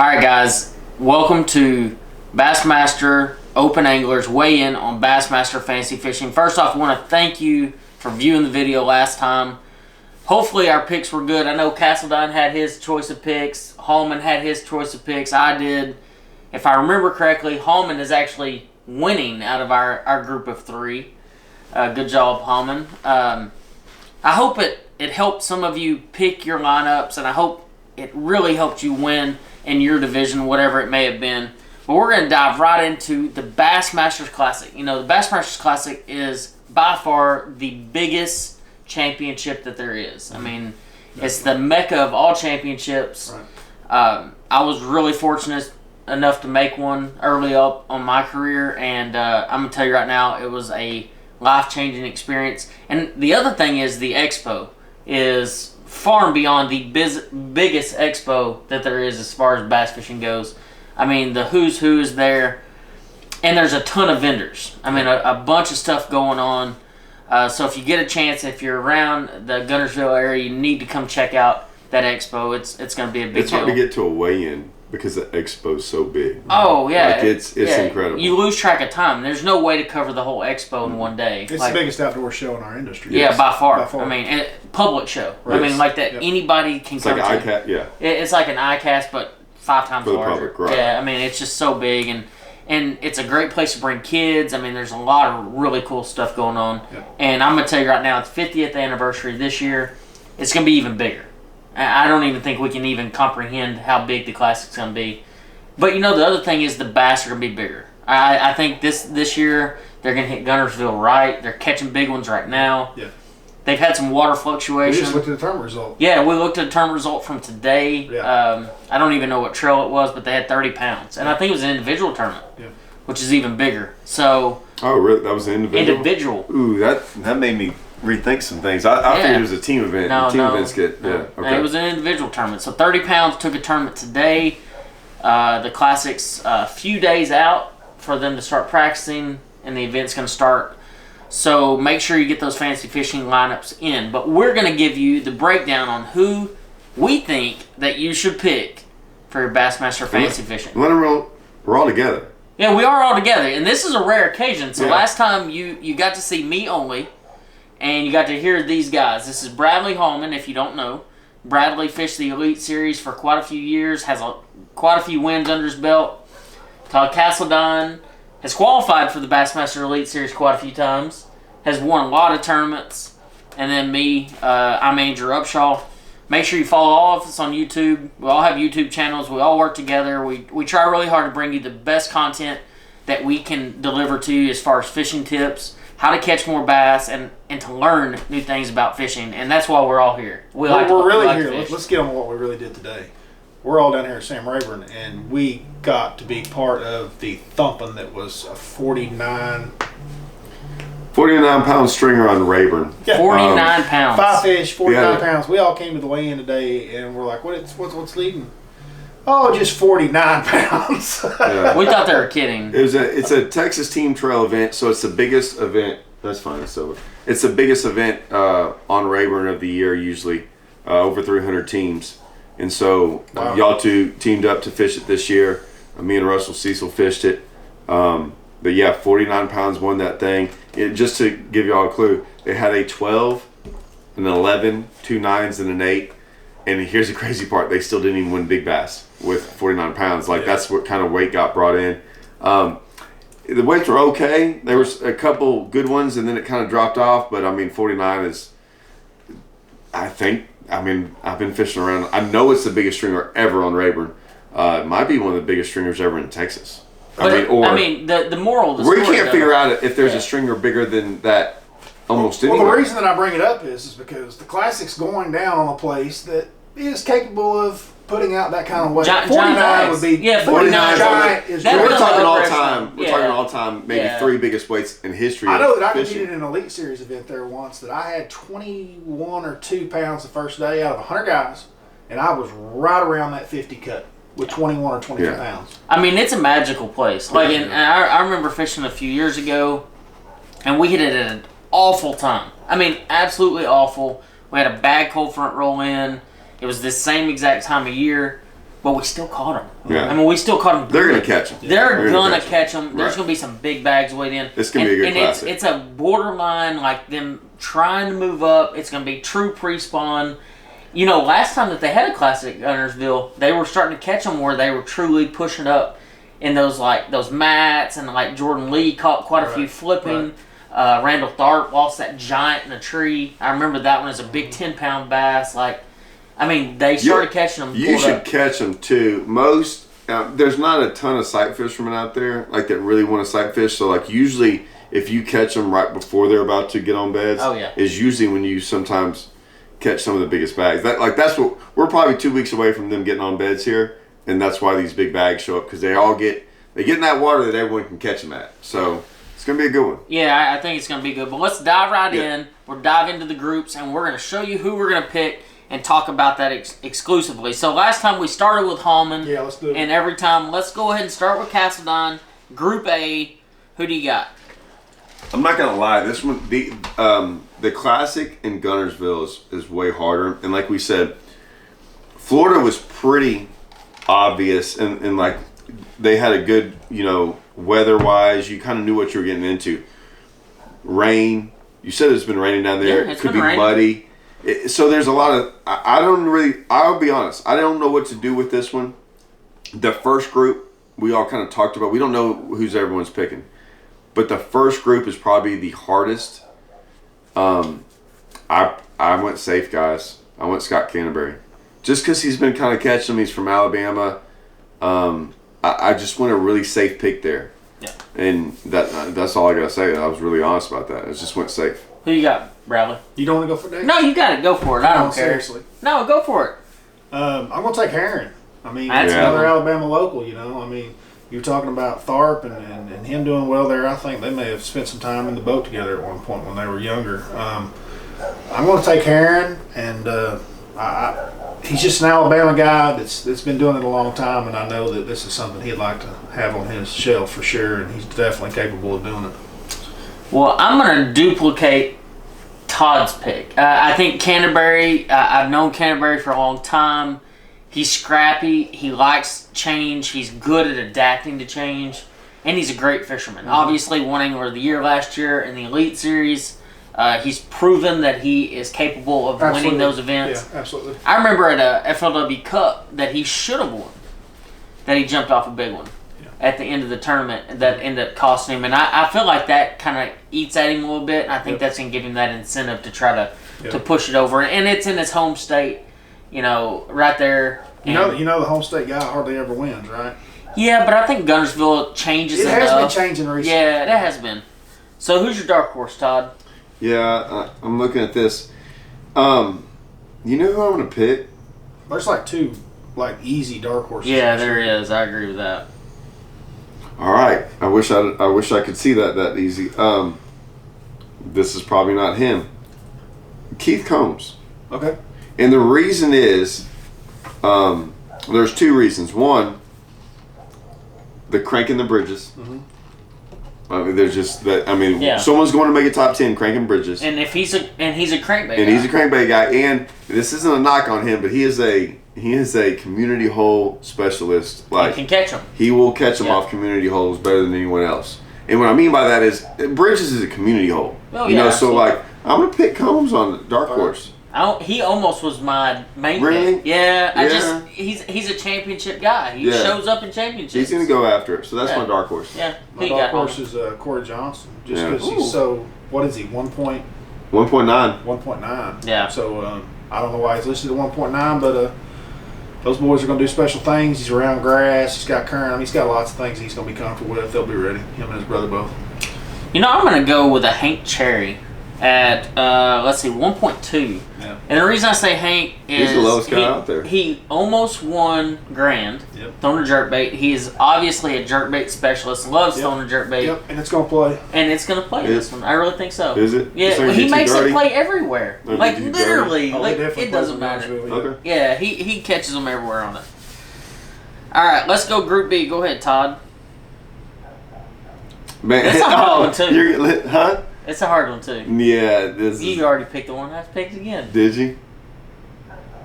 Alright guys, welcome to Bassmaster Open Anglers weigh-in on Bassmaster Fantasy Fishing. First off, I want to thank you for viewing the video last time. Hopefully our picks were good. I know CASTLEDINE had his choice of picks. HALLMAN'S had his choice of picks. I did. If I remember correctly, HALLMAN'S is actually winning out of our group of three. Good job, HALLMAN'S. I hope it helped some of you pick your lineups, and I hope it really helped you win in your division, whatever it may have been. But we're going to dive right into the Bassmaster Classic. You know, the Bassmaster Classic is by far the biggest championship that there is. I mean, it's the mecca of all championships. Right. I was really fortunate enough to make one early up on my career, and I'm going to tell you right now, it was a life-changing experience. And the other thing is the expo is far and beyond the biggest expo that there is as far as bass fishing goes. I mean, the who's who is there, and there's a ton of vendors. I mean, a bunch of stuff going on. So if you get a chance, if you're around the Guntersville area, you need to come check out that expo. It's going to be a big deal. It's hard to get to a weigh-in because the expo's so big. Oh, yeah. Like, it's incredible. You lose track of time. There's no way to cover the whole expo in one day. It's the biggest outdoor show in our industry. Yeah, by far. I mean, public show. Right. I mean, like that anybody can come to. It's like an ICAST, yeah. It's like an ICAST, but 5 times for the larger. Public, right. Yeah, I mean, it's just so big, and it's a great place to bring kids. I mean, there's a lot of really cool stuff going on. Yep. And I'm going to tell you right now, it's 50th anniversary this year. It's going to be even bigger. I don't even think we can even comprehend how big the Classic's going to be. But, you know, the other thing is the bass are going to be bigger. I think this year they're going to hit Guntersville right. They're catching big ones right now. Yeah. They've had some water fluctuation. We just looked at the tournament result. Yeah, we looked at the tournament result from today. Yeah. I don't even know what trail it was, but they had 30 pounds. And I think it was an individual tournament, which is even bigger. So. Oh, really? That was an individual? Individual. Ooh, that made me rethink some things. I figured it was a team event. No, events get, no. Okay. It was an individual tournament. So 30 pounds took a tournament today. The Classic's a few days out for them to start practicing, and the event's going to start. So make sure you get those fantasy fishing lineups in. But we're going to give you the breakdown on who we think that you should pick for your Bassmaster Fantasy Fishing. We're all together. Yeah, we are all together, and this is a rare occasion. So last time you got to see me only, and you got to hear these guys. This is Bradley Hallman, if you don't know. Bradley fished the Elite Series for quite a few years, has quite a few wins under his belt. Todd CASTLEDINE has qualified for the Bassmaster Elite Series quite a few times, has won a lot of tournaments. And then me, I'm Andrew Upshaw. Make sure you follow all of us on YouTube. We all have YouTube channels. We all work together. We try really hard to bring you the best content that we can deliver to you as far as fishing tips, how to catch more bass, and to learn new things about fishing. And that's why we're all here. We're really here. Let's get on what we really did today. We're all down here at Sam Rayburn, and we got to be part of the thumping that was a 49-pound stringer on Rayburn. Yeah. 49 pounds. 5 fish, 49 pounds. We all came to the weigh-in today, and we're like, what's leading? Oh, just 49 pounds. Yeah. We thought they were kidding. It's a Texas Team Trail event, so it's the biggest event. That's fine. So it's the biggest event on Rayburn of the year, usually over 300 teams. And so y'all two teamed up to fish it this year. Me and Russell Cecil fished it. But yeah, 49 pounds won that thing. Just to give y'all a clue, they had a 12, an 11, 2 9s, and an 8. And here's the crazy part: they still didn't even win big bass with 49 pounds. Like that's what kind of weight got brought in. The weights were okay. There was a couple good ones, and then it kind of dropped off. But I mean, 49 is. I've been fishing around. I know it's the biggest stringer ever on Rayburn. It might be one of the biggest stringers ever in Texas. The moral of the story, we can't figure out if there's a stringer bigger than that almost anywhere. Well, the reason that I bring it up is because the Classic's going down on a place that is capable of putting out that kind of weight. 49 would be 49 giant. We're talking all time. We're talking all time. Maybe 3 biggest weights in history. I know that I fishing. competed in an Elite Series event there once that I had 21 or 2 pounds the first day out of 100 guys, and I was right around that 50 cut with 21 or 22 pounds. I mean, it's a magical place. Like, I remember fishing a few years ago, and we hit it at an awful time. I mean, absolutely awful. We had a bad cold front roll in. It was this same exact time of year. but we still caught them. Yeah. I mean, we still caught them. They're going to catch them. They're going to catch them. There's going to be some big bags weighed in. It's going to be a good classic. It's a borderline, like them trying to move up. It's going to be true pre-spawn. You know, last time that they had a classic at Guntersville, they were starting to catch them where they were truly pushing up in those mats, and like Jordan Lee caught quite a few flipping. Randall Tharp lost that giant in a tree. I remember that one as a big 10-pound bass. Like, I mean, they started catching them. You should catch them too. Most there's not a ton of sight fishermen out there like that really want to sight fish. So like usually, if you catch them right before they're about to get on beds, is usually when you sometimes catch some of the biggest bags. That's what we're probably 2 weeks away from them getting on beds here, and that's why these big bags show up, because they get in that water that everyone can catch them at. So it's gonna be a good one. Yeah, I think it's gonna be good. But let's dive right in. We'll dive into the groups, and we're gonna show you who we're gonna pick and talk about that exclusively. So last time we started with HALLMAN'S. Yeah, let's do it. And every time, let's go ahead and start with CASTLEDINE. Group A, who do you got? I'm not gonna lie, this one, the classic in Guntersville is way harder. And like we said, Florida was pretty obvious, and like they had a good, you know, weather-wise, you kind of knew what you were getting into. Rain, you said it's been raining down there. Yeah, it could be muddy. So there's a lot of, I'll be honest, I don't know what to do with this one. The first group, we all kind of talked about, we don't know who's everyone's picking. But the first group is probably the hardest. I went safe, guys. I went Scott Canterbury. Just because he's been kind of catching them, he's from Alabama. I just went a really safe pick there. Yeah. And that's all I got to say. I was really honest about that. I just went safe. Who you got, Bradley? You don't want to go for Dave? No, you got to go for it. I don't care. Seriously. No, go for it. I'm going to take Heron. I mean, That's another Alabama local, you know. I mean, you're talking about Tharp and him doing well there. I think they may have spent some time in the boat together at one point when they were younger. I'm going to take Heron, and he's just an Alabama guy that's been doing it a long time, and I know that this is something he'd like to have on his shelf for sure, and he's definitely capable of doing it. Well, I'm going to duplicate Todd's pick. I think Canterbury, I've known Canterbury for a long time. He's scrappy. He likes change. He's good at adapting to change. And he's a great fisherman. Mm-hmm. Obviously, won Angler of the Year last year in the Elite Series. He's proven that he is capable of winning those events. Yeah, absolutely. I remember at a FLW Cup that he should have won, that he jumped off a big one at the end of the tournament that ended up costing him. And I feel like that kind of eats at him a little bit. And I think that's going to give him that incentive to try to push it over. And it's in his home state, you know, right there. You know the home state guy hardly ever wins, right? Yeah, but I think Guntersville changes enough. It has been changing recently. Yeah, it has been. So who's your dark horse, Todd? Yeah, I'm looking at this. You know who I'm going to pick? There's like two easy dark horses. Yeah, there is. I agree with that. All right. I wish I could see that easy. This is probably not him. Keith Combs. Okay. And the reason is, there's two reasons. One, the cranking the bridges. Mm-hmm. I mean, there's just that. I mean, someone's going to make a top 10 cranking bridges. And if he's a crankbait guy. And he's a crankbait guy. And this isn't a knock on him, but he is a community hole specialist. Like, he can catch them. He will catch them off community holes better than anyone else. And what I mean by that is, bridges is a community hole. Oh, you know, absolutely. so like, I'm gonna pick Combs on dark horse. He almost was my main pick. Yeah, he's a championship guy. He shows up in championships. He's gonna go after it. So that's my dark horse. Yeah, my dark horse is Corey Johnston. Just because he's so. What is he? 1.9. 1.9. Yeah. So I don't know why he's listed at 1.9, but those boys are going to do special things. He's around grass. He's got current. I mean, he's got lots of things he's going to be comfortable with. They'll be ready. Him and his brother both. You know, I'm going to go with a Hank Cherry at, let's see, 1.2. Yeah. And the reason I say Hank is he's the lowest guy out there. He almost won grand throwing a jerkbait. He is obviously a jerkbait specialist. Loves throwing a jerkbait. Yep, and it's going to play. And it's going to play this one. I really think so. Is it? Yeah, he makes it play everywhere. Like, literally. Like, it doesn't matter. Okay. Yeah, he catches them everywhere on it. All right, let's go Group B. Go ahead, Todd. Man, that's a hard one, too. Huh? It's a hard one, too. Yeah. You already picked the one. I picked again. Did you?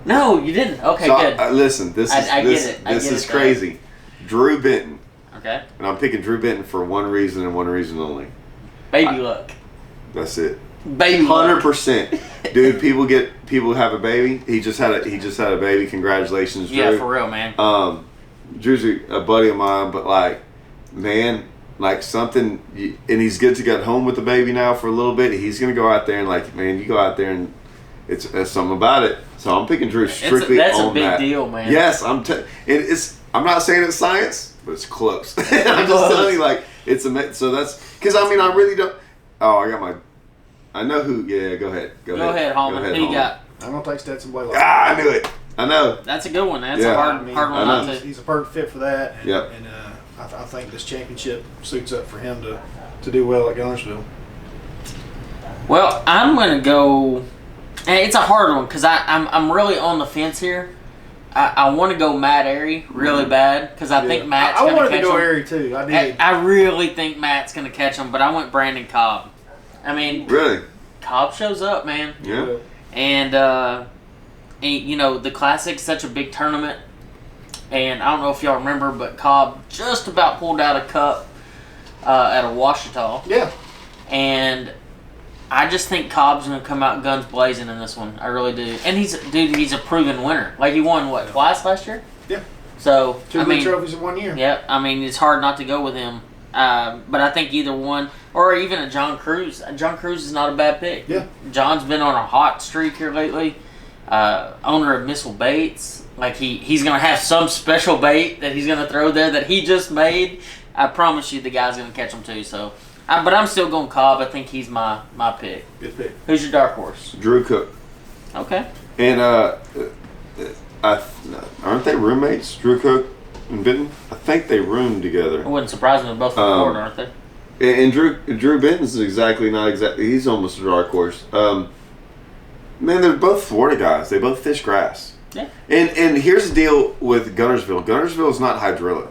No, you didn't. Okay, So good. Listen, this is crazy. Drew Benton. Okay. And I'm picking Drew Benton for one reason and one reason only. Baby luck. That's it. Baby 100%. Dude, people have a baby. He just had a baby. Congratulations, Drew. Yeah, for real, man. Drew's a buddy of mine, but like, man, like something, and he's good to get home with the baby now for a little bit. He's gonna go out there and like, man, you go out there and it's something about it. So I'm picking Drew strictly that's on a big that. deal, man. Yes, I'm not saying it's science, but it's close. I'm just telling you, like, it's so that's because I mean I really don't. Oh, I know who. Yeah, go ahead. Go ahead, Hallman. Who you got? I'm gonna take Stetson Blaylock. Ah, I knew it. I know. That's a good one. That's a hard one not to. He's a perfect fit for that. And, yep. And I think this championship suits up for him to do well at Guntersville. Well, I'm gonna go. And it's a hard one because I'm really on the fence here. I want to go Matt Airy really bad because I think Matt's going to catch him. I wanted to go Airy too. I did. I really think Matt's going to catch him, but I went Brandon Cobb. I mean, really, Cobb shows up, man. Yeah. And you know, the Classic's such a big tournament, and I don't know if y'all remember, but Cobb just about pulled out a cup at a Ouachita. Yeah. And I just think Cobb's going to come out guns blazing in this one. I really do. And he's a proven winner. Like, he won, what, twice last year? Yeah. So, Two big trophies in 1 year. Yeah, I mean, it's hard not to go with him. But I think either one, or even a John Cruz. John Cruz is not a bad pick. Yeah. John's been on a hot streak here lately. Owner of Missile Baits. Like, he's going to have some special bait that he's going to throw there that he just made. I promise you the guy's going to catch them too, so... but I'm still going Cobb. I think he's my pick. Good pick. Who's your dark horse? Drew Cook. Okay. And aren't they roommates, Drew Cook and Benton? I think they roomed together. It wouldn't surprise me. They're both from Florida, aren't they? And Drew Benton's not exactly. He's almost a dark horse. Man, they're both Florida guys. They both fish grass. Yeah. And here's the deal with Guntersville. Guntersville is not hydrilla.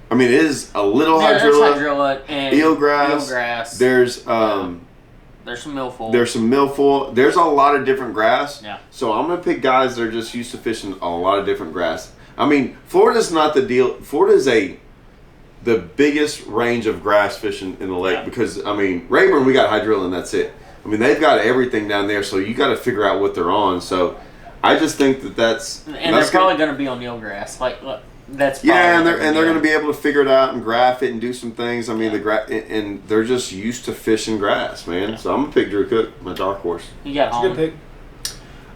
I mean, it is a little hydrilla and eelgrass. There's there's some milfoil. There's some milfoil. There's a lot of different grass. Yeah. So I'm gonna pick guys that are just used to fishing a lot of different grass. I mean, Florida's not the deal. Florida's the biggest range of grass fishing in the lake because I mean, Rayburn we got hydrilla and that's it. I mean, they've got everything down there, so you got to figure out what they're on. So I just think that's they're probably going to be on eelgrass. Like, look. That's and they're going to be able to figure it out and graph it and do some things. I mean, and they're just used to fishing grass, man. Yeah. So I'm gonna pick Drew Cook, my dark horse. You got a good pick.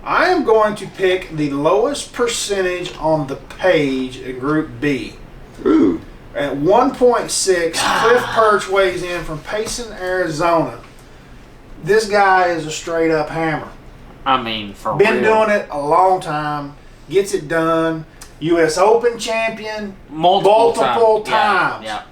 I am going to pick the lowest percentage on the page in Group B. Ooh. At 1.6, Cliff Perch weighs in from Payson, Arizona. This guy is a straight up hammer. I mean, for been doing it a long time. Gets it done. U.S. Open champion multiple times. Yeah.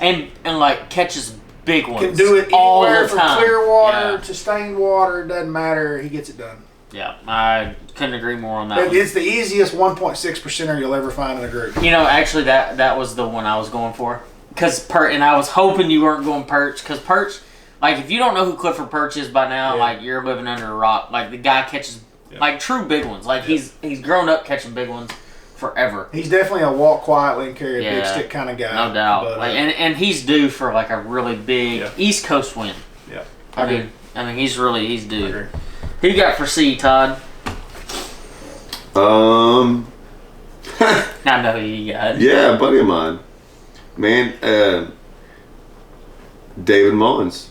And like catches big ones. Can do it all anywhere the from time. Clear water to stained water. Doesn't matter. He gets it done. Yeah, I couldn't agree more on that. It's the easiest 1.6%er you'll ever find in a group. You know, actually, that was the one I was going for. And I was hoping you weren't going Perch because Perch, like if you don't know who Clifford Perch is by now, like you're living under a rock. Like the guy catches. Like true big ones. Like he's grown up catching big ones forever. He's definitely a walk quietly and carry a big stick kind of guy. No doubt. But, and he's due for like a really big East Coast win. Yeah. I mean he's due. Who you got for C, Todd? I know who you got. Yeah, a buddy of mine. Man, David Mullins.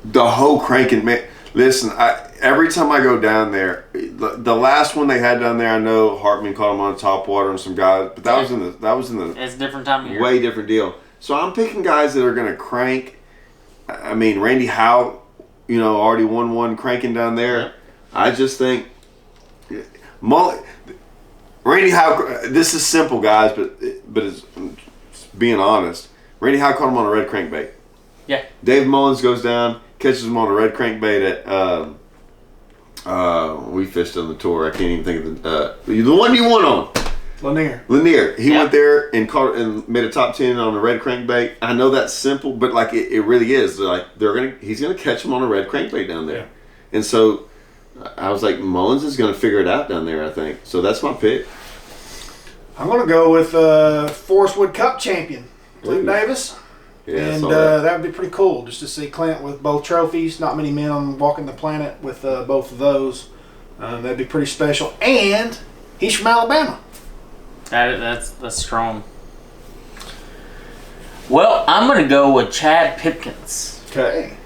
The whole cranking man. Listen, every time I go down there, the last one they had down there, I know Hartman caught him on top water and some guys, but that was in the it's a different time of year. Way different deal. So I'm picking guys that are gonna crank. I mean, Randy Howe, already won one cranking down there. Yeah. I just think Randy Howe. This is simple, guys, but it's being honest. Randy Howe caught him on a red crankbait. Yeah. Dave Mullins goes down. Catches him on a red crankbait at we fished on the tour. I can't even think of the one you won on. Lanier. He went there and caught and made a top 10 on a red crankbait. I know that's simple, but like it really is. Like he's gonna catch him on a red crankbait down there. Yeah. And so I was like, Mullins is going to figure it out down there, I think. So that's my pick. I'm going to go with Forest Wood Cup champion, Clint Davis. Yeah, and that would be pretty cool just to see Clint with both trophies. Not many men on walking the planet with both of those. That'd be pretty special. And he's from Alabama. That's strong. Well, I'm going to go with Chad Pipkins. Okay.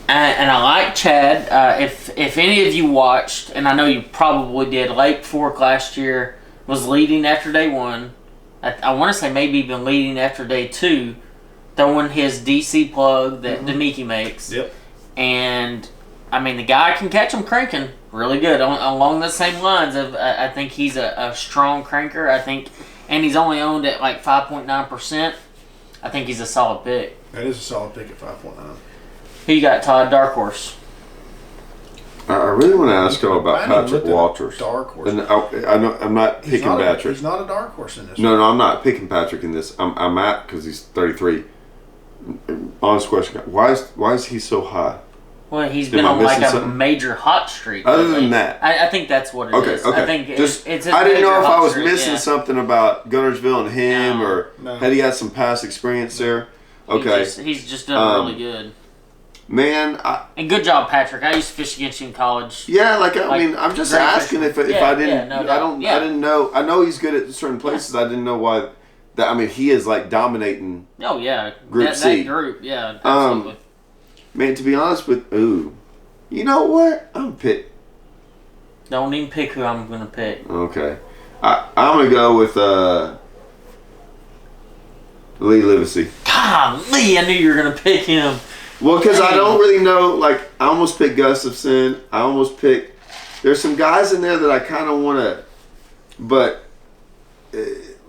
And I like Chad. If any of you watched, and I know you probably did, Lake Fork last year was leading after day 1. I want to say maybe even leading after day 2, throwing his DC plug that Demiki makes. Yep. And, I mean, the guy can catch them cranking really good. Along the same lines of, I think he's a strong cranker. I think, and he's only owned at like 5.9%. I think he's a solid pick. That is a solid pick at 5.9. Who you got, Todd? Dark horse. I really want to ask y'all about Patrick Walters. Dark horse. And I know I'm not picking Patrick. He's not a dark horse in this. No, I'm not picking Patrick in this. I'm at because he's 33. Honest question: Why is he so high? Well, he's been on like a major hot streak. Other than that, I think that's what it is. Okay. I think just it's I didn't know if I was streak, missing something about Guntersville and him, or had he had some past experience there. Okay, he's just done really good. Man, and good job, Patrick. I used to fish against you in college. Yeah, I mean, I'm just asking if I didn't. I didn't know. I know he's good at certain places. I didn't know why. That I mean, he is like dominating. Oh yeah, Group C. That group, yeah, absolutely. Man, to be honest with you know what? I'm pick. Don't even pick who I'm gonna pick. Okay, I'm gonna go with Lee Livesay. Golly, I knew you were gonna pick him. Well, because I don't really know. Like, I almost picked GUSTAFSON. I almost picked. There's some guys in there that I kind of want to, but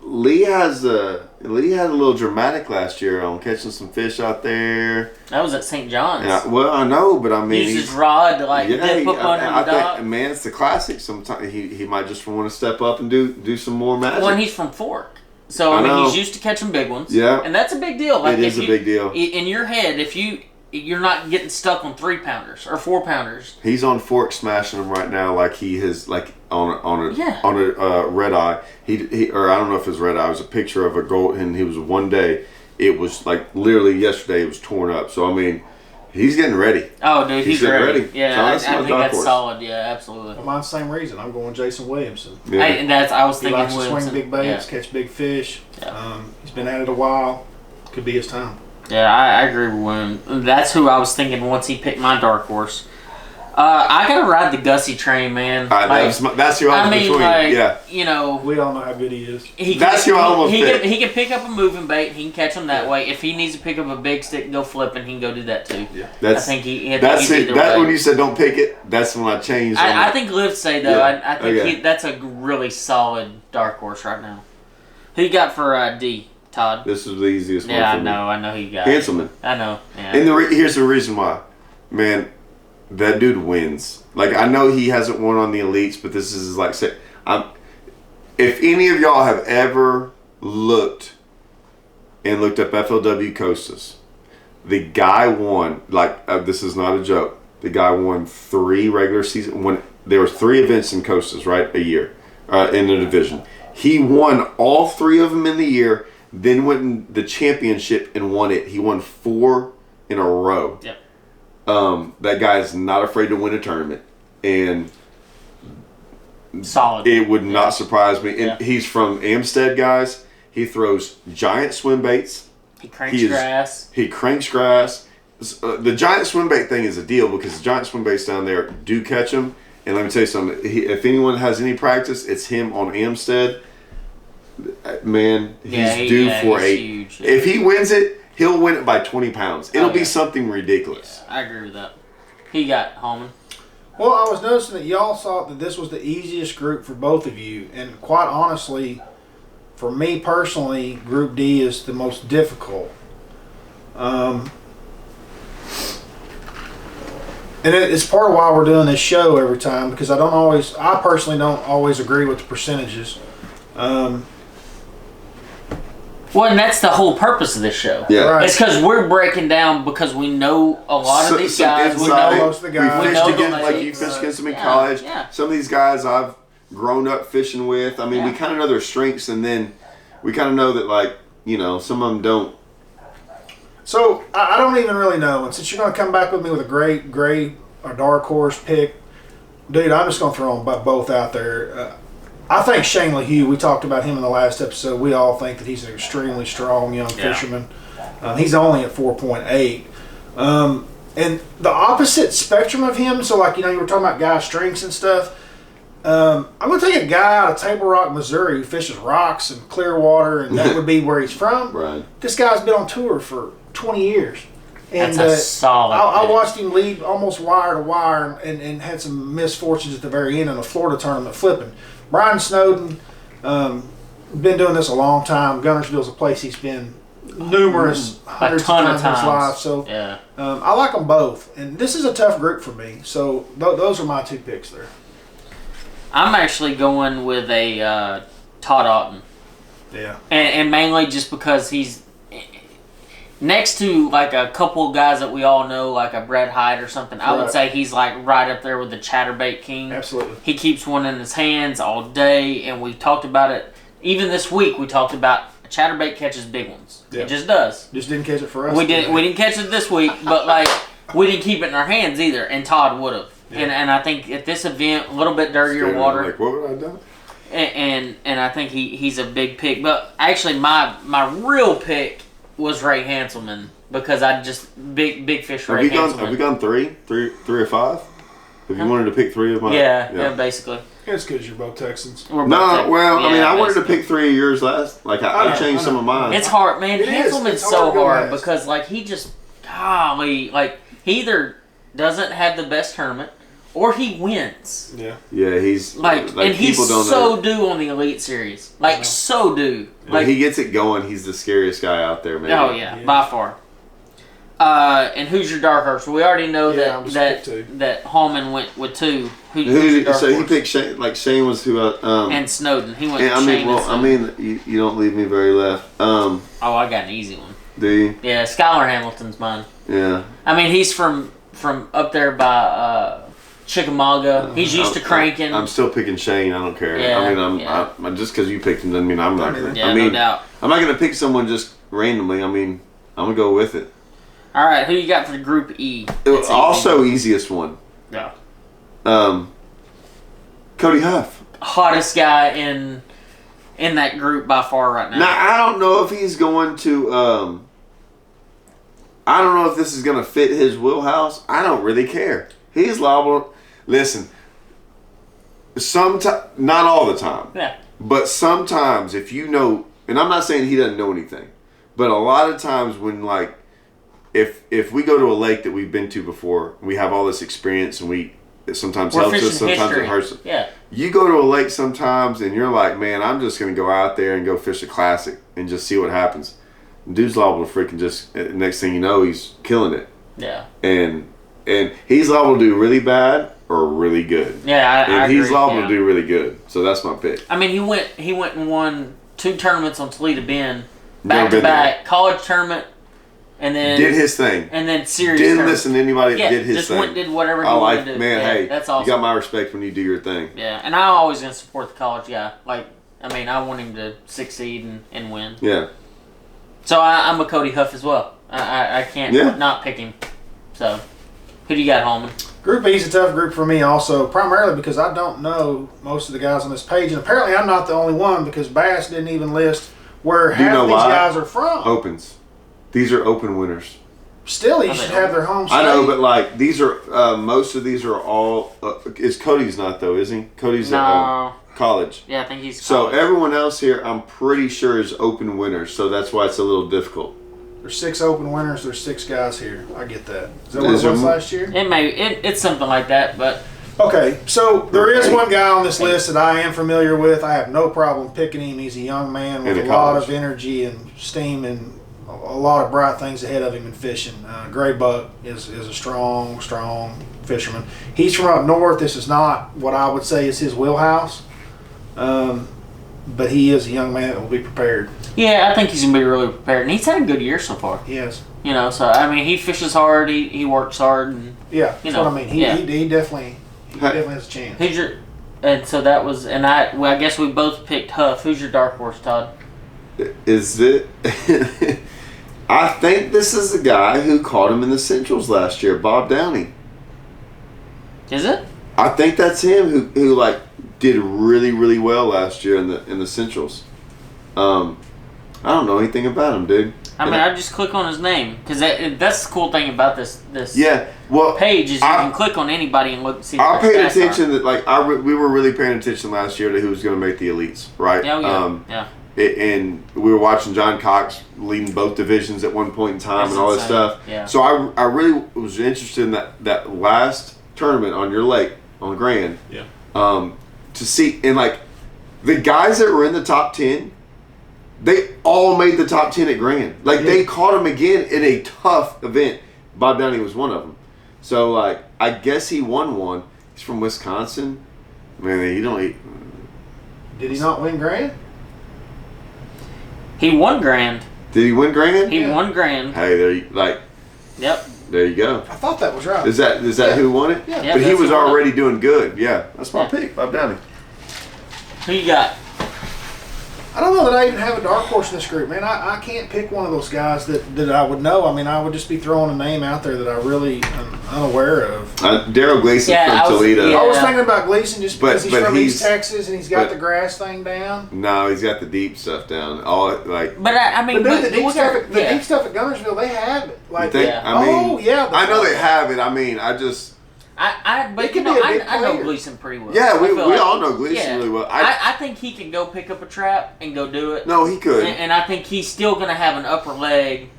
Lee had a little dramatic last year on catching some fish out there. That was at St. John's. Yeah, well, I know, but I mean, he used his rod to like dip up under the dock. Man, it's the classic. Sometimes he might just want to step up and do some more magic. When he's from Fork. So, I mean, he's used to catching big ones. Yeah. And that's a big deal. Like, it is a big deal. In your head, if you're not getting stuck on 3-pounders or 4-pounders. He's on Fork smashing them right now, like he has, like on a red eye. He or I don't know if it's red eye. It was a picture of a gold, and he was one day. It was like literally yesterday. It was torn up. So I mean, he's getting ready. Oh, dude, he's ready. Yeah, I think that's horse. solid. Yeah, absolutely. Well, mine's the same reason. I'm going Jason Williamson. Yeah. I was thinking Williamson. He likes to Williamson. swing big baits, catch big fish. Yeah. He's been at it a while. Could be his time. Yeah, I agree with William. That's who I was thinking once he picked my dark horse. I gotta ride the Gussy train, man. That's who I was between. Yeah, you know, we all know how good he is. He can pick up a moving bait. He can catch them that way. If he needs to pick up a big stick, go flipping. He can go do that too. Yeah, I think that's it. That when you said don't pick it, that's when I changed. I think LIVESAY though. Yeah. I think that's a really solid dark horse right now. Who you got for D? Todd. This is the easiest one. Yeah, for me. I know who you got. Hanselman. I know. Yeah. And here's the reason why, man. That dude wins. Like, I know he hasn't won on the elites, but this is like, if any of y'all have ever looked up FLW Costas, the guy won. Like, this is not a joke. The guy won 3 regular season. When there was 3 events in Costas, right, a year in the division. He won all 3 of them in the year. Then went in the championship and won it. He won 4 in a row. Yep. That guy is not afraid to win a tournament, and solid. It would not surprise me. And he's from Amstead, guys. He throws giant swim baits. He cranks grass. He cranks grass. The giant swim bait thing is a deal because the giant swim baits down there do catch him. And let me tell you something. If anyone has any practice, it's him on Amstead. Man, he's due for huge. If he wins it, he'll win it by 20 pounds. It'll be something ridiculous. Yeah, I agree with that. Who you got, Hallman? Well, I was noticing that y'all thought that this was the easiest group for both of you. And quite honestly, for me personally, Group D is the most difficult. And it's part of why we're doing this show every time, because I personally don't always agree with the percentages. Well, and that's the whole purpose of this show. Yeah. Right. It's because we're breaking down because we know a lot of these guys. We inside, know most of the guys. We We fished know against, the like you lakes. fished against them in Yeah, college. yeah. Some of these guys I've grown up fishing with. I mean, we Yeah. kind of know their strengths, and then we kind of know that, like, you know, some of them don't. So I don't even really know. And since you're going to come back with me with a great or dark horse pick, dude, I'm just going to throw them both out there. I think Shane LaHue, we talked about him in the last episode. We all think that he's an extremely strong young fisherman. He's only at 4.8. And the opposite spectrum of him, so like, you know, you were talking about guys' strengths and stuff. I'm going to take a guy out of Table Rock, Missouri who fishes rocks and clear water, and that would be where he's from. Right. This guy's been on tour for 20 years. And That's a solid I pick. watched him lead almost wire to wire and had some misfortunes at the very end in a Florida tournament flipping. Brian Snowden, been doing this a long time. Guntersville's a place he's been numerous hundreds of times in his life. So yeah. I like them both. And this is a tough group for me. So those are my two picks there. I'm actually going with a Todd Otten. Yeah. And mainly just because he's next to like a couple of guys that we all know, like a Brett Hyde or something. I would Right. say he's like right up there with the chatterbait king. Absolutely. He keeps one in his hands all day, and we talked about it. Even this week, we talked about a chatterbait catches big ones. Yeah. It just does. Just didn't catch it for us. We didn't catch it this week, but like we didn't keep it in our hands either, and Todd would have. Yeah. And I think at this event, a little bit dirtier water. Like, what would I have done? And I think he's a big pick. But actually, my real pick was Ray Hanselman because I just big fish Ray Hanselman. Have we gone three or five? Have you wanted to pick three of mine? Yeah, basically. It's because you're both Texans. We're both No, pick- well, I mean, yeah, I wanted to basically. pick three of yours last. Like, I know, changed I some know. of mine. It's hard, man. It is. Hanselman's It's hard so to go hard last. because like he just golly, like he either doesn't have the best tournament or he wins. Yeah. Yeah, he's Like and he's people don't so know. due on the Elite Series. Like so due. When Like he gets it going, he's the scariest guy out there, man. oh yeah, Yeah. by far. And who's your dark horse? We already know Yeah, I'm just that pick two. that Hallman went with two. Who's your dark So he horse? picked Shane. Like Shane was who. And Snowden. He went. and I mean, Shane and well, I Snowden. mean, you don't leave me very left. Oh, I got an easy one. Do you? Yeah, Skylar Hamilton's mine. Yeah. I mean, he's from up there by Chickamauga. He's used to cranking. I'm still picking Shane. I don't care. Yeah, I mean, yeah. I'm just because you picked him doesn't mean I'm not. Gonna, yeah, I mean, no doubt. I'm not gonna pick someone just randomly. I mean, I'm gonna go with it. All right, who you got for Group E? It was That's also easy. easiest one. Yeah. Cody Huff. Hottest guy in that group by far right now. Now I don't know if he's going to. I don't know if this is going to fit his wheelhouse. I don't really care. He's liable. Listen. Sometimes, not all the time, Yeah. but sometimes if you know, and I'm not saying he doesn't know anything, but a lot of times when like, if we go to a lake that we've been to before, we have all this experience, and it sometimes We're helps fishing us, sometimes history. it hurts us. Yeah. You go to a lake sometimes and you're like, man, I'm just going to go out there and go fish a classic and just see what happens. Dude's liable to freaking just, next thing you know, he's killing it. Yeah. And he's liable to do really bad or really good. Yeah, I And agree. he's liable yeah. to do really good. So that's my pick. I mean, he went and won 2 tournaments on Toledo Bend, Never back to been back, college tournament, and then Did his thing. and then series. Didn't tournament. listen to anybody that Yeah, did his just thing. went did whatever he I wanted like, to do. man, Yeah, hey, that's awesome. you got my respect when you do your thing. Yeah, and I'm always gonna support the college guy. Like, I mean, I want him to succeed and win. Yeah. So I'm a Cody Huff as well. I can't not pick him. So, who do you got, Hallman? Group E is a tough group for me also, primarily because I don't know most of the guys on this page. And apparently I'm not the only one because Bass didn't even list where Do you half know of these why? guys are from. Opens. These are open winners. Still, you I should mean, have their home state. I know, but like these are most of these are all. Is Cody's not though? Is he? Cody's at No. college. Yeah, I think he's. So college. everyone else here, I'm pretty sure is open winners. So that's why it's a little difficult. There's 6 open winners. There's 6 guys here. I get that. Is that what Is it was there- last year? It's something like that, but Okay, so there is one guy on this list that I am familiar with. I have no problem picking him. He's a young man with In a lot college. of energy and steam and a lot of bright things ahead of him in fishing. Gray Buck is a strong fisherman. He's from up north. This is not what I would say is his wheelhouse, but he is a young man that will be prepared. Yeah, I think he's gonna be really prepared, and he's had a good year so far. He has. You know, so I mean, he fishes hard, he works hard, and Yeah, that's what I mean. He definitely has a chance. who's your? And so that was, and I guess we both picked Huff. Who's your dark horse, Todd? Is it? I think this is the guy who caught him in the Centrals last year, Bob Downey. Is it? I think that's him who like did really, really well last year in the Centrals. I don't know anything about him, dude. I mean, I just click on his name because that's the cool thing about this page is you can click on anybody and look see. I paid attention that like we were really paying attention last year to who was going to make the elites, right? Yeah. And we were watching John Cox leading both divisions at one point in time and all this stuff. Yeah. So I really was interested in that last tournament on your lake on Grand. Yeah. To see and like the guys that were in the top 10. They all made the top 10 at Grand. Like, they caught him again in a tough event. Bob Downey was one of them. So, like, I guess he won one. He's from Wisconsin. Man, Did he not win Grand? He won Grand. Did he win Grand? He won Grand. Hey, Yep. There you go. I thought that was right. Is that who won it? Yeah. But he was already doing good. Yeah. That's my pick, Bob Downey. Who you got? I don't know that I even have a dark horse in this group, man. I can't pick one of those guys that I would know. I mean, I would just be throwing a name out there that I really am unaware of. Daryl Gleason from Toledo. I was thinking about Gleason just because he's from East Texas and he's got the grass thing down. No, he's got the deep stuff down. But I mean, the deep stuff at Guntersville, they have it. Like, I know they have it. I mean, I just. But you know, I know Gleason pretty well. Yeah, we all know Gleason really well. I think he can go pick up a trap and go do it. No, he could. And I think he's still going to have an upper leg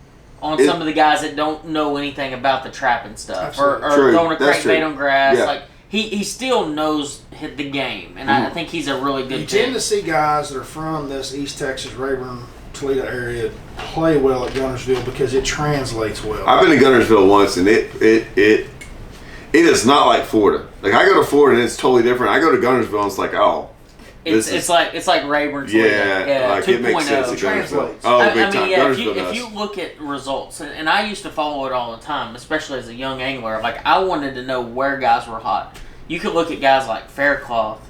on some of the guys that don't know anything about the trapping stuff. Or throwing a crankbait on grass. Yeah. Like, he still knows the game. And I think he's a really good You tend to see guys that are from this East Texas, Rayburn, Toledo area play well at Guntersville because it translates well. I've been to Guntersville once, and it is not like Florida. Like, I go to Florida and it's totally different. I go to Guntersville and it's like, it's like Rayburn. Yeah, like 2.0. it makes sense. It translates. Big time. If you look at results, and I used to follow it all the time, especially as a young angler. Like, I wanted to know where guys were hot. You could look at guys like Faircloth,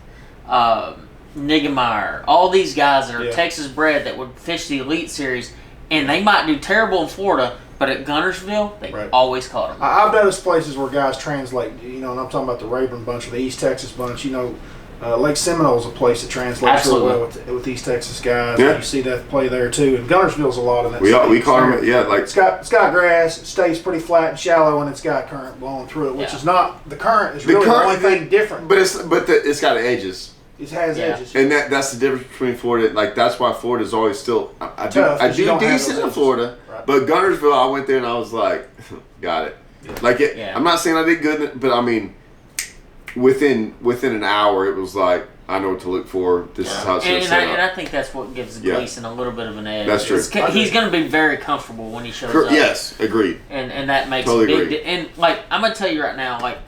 Niggemeyer, all these guys that are Texas bred that would fish the Elite Series, and they might do terrible in Florida. But at Guntersville, they always caught them. I've noticed places where guys translate, and I'm talking about the Rayburn bunch or the East Texas bunch. Lake Seminole is a place that translates really well with East Texas guys. Yeah. You see that play there too. And Guntersville's a lot of that. We caught them, like it's got grass, it stays pretty flat and shallow, and it's got current blowing through it, which is not the current is really the only thing different. But it's got edges. It has edges. And that's the difference between Florida. Like, that's why Florida is always still. I do decent in Florida, but Guntersville, I went there and I was like, got it. Yeah. Like I'm not saying I did good, but I mean, within an hour, it was like I know what to look for. This is how it's set up. And I think that's what gives Gleason a little bit of an edge. That's true. He's going to be very comfortable when he shows up. Yes, agreed. And that makes a big. And like I'm gonna tell you right now, like.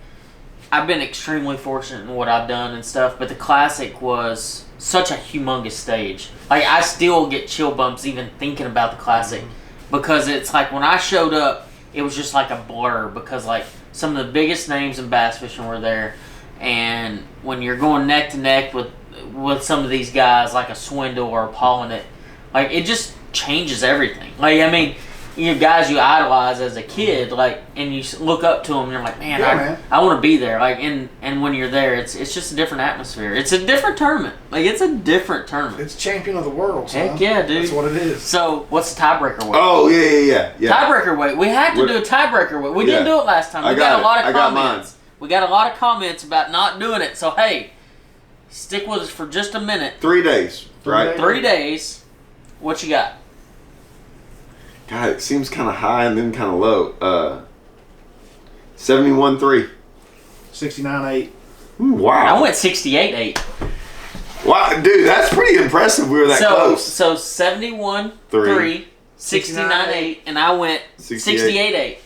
I've been extremely fortunate in what I've done and stuff, but the Classic was such a humongous stage. Like, I still get chill bumps even thinking about the Classic because it's like when I showed up, it was just like a blur because, like, some of the biggest names in bass fishing were there, and when you're going neck to neck with some of these guys, like a Swindle or a Pollinet, like, it just changes everything. Like, I mean, you have guys you idolize as a kid, like, and you look up to them, and you're like, man, I want to be there. Like, and when you're there, it's just a different atmosphere. It's a different tournament. Like, it's a different tournament. It's champion of the world. Heck yeah, dude. That's what it is. So, what's the tiebreaker weight? Oh yeah. Tiebreaker weight. We had to do a tiebreaker weight. We didn't do it last time. We got a lot of comments. We got a lot of comments about not doing it. So hey, stick with us for just a minute. 3 days, right? 3 days. What you got? God, it seems kind of high and then kind of low. 71.3. 69.8. Wow. I went 68.8. Wow, dude, that's pretty impressive. We were that close. So 71.3, 69.8, and I went 68.8.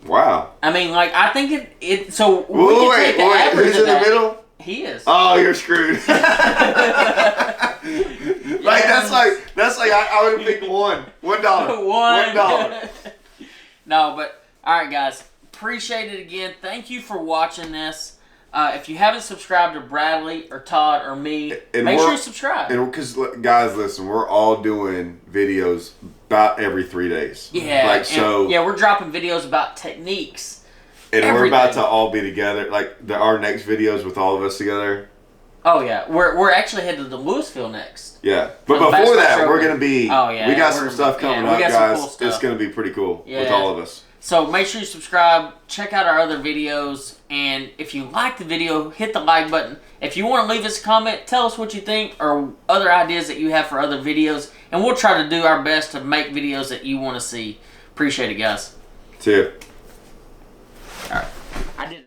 Wow. I mean, like, I think it so we can take the average who's of in that. The middle? He is. Oh, you're screwed. Like that's like I would pick $1. $1. No, but all right, guys. Appreciate it again. Thank you for watching this. If you haven't subscribed to Bradley or Todd or me, make sure you subscribe. And because guys, listen, we're all doing videos about every 3 days. Yeah, like so. Yeah, we're dropping videos about techniques. And we're about to all be together. Like our next videos with all of us together. Oh yeah, we're actually headed to Louisville next. Yeah, but before that, we're gonna be. Oh yeah, we got some stuff coming up, guys. Cool stuff. It's gonna be pretty cool with all of us. So make sure you subscribe, check out our other videos, and if you like the video, hit the like button. If you want to leave us a comment, tell us what you think or other ideas that you have for other videos, and we'll try to do our best to make videos that you want to see. Appreciate it, guys. See ya. All right. I did it.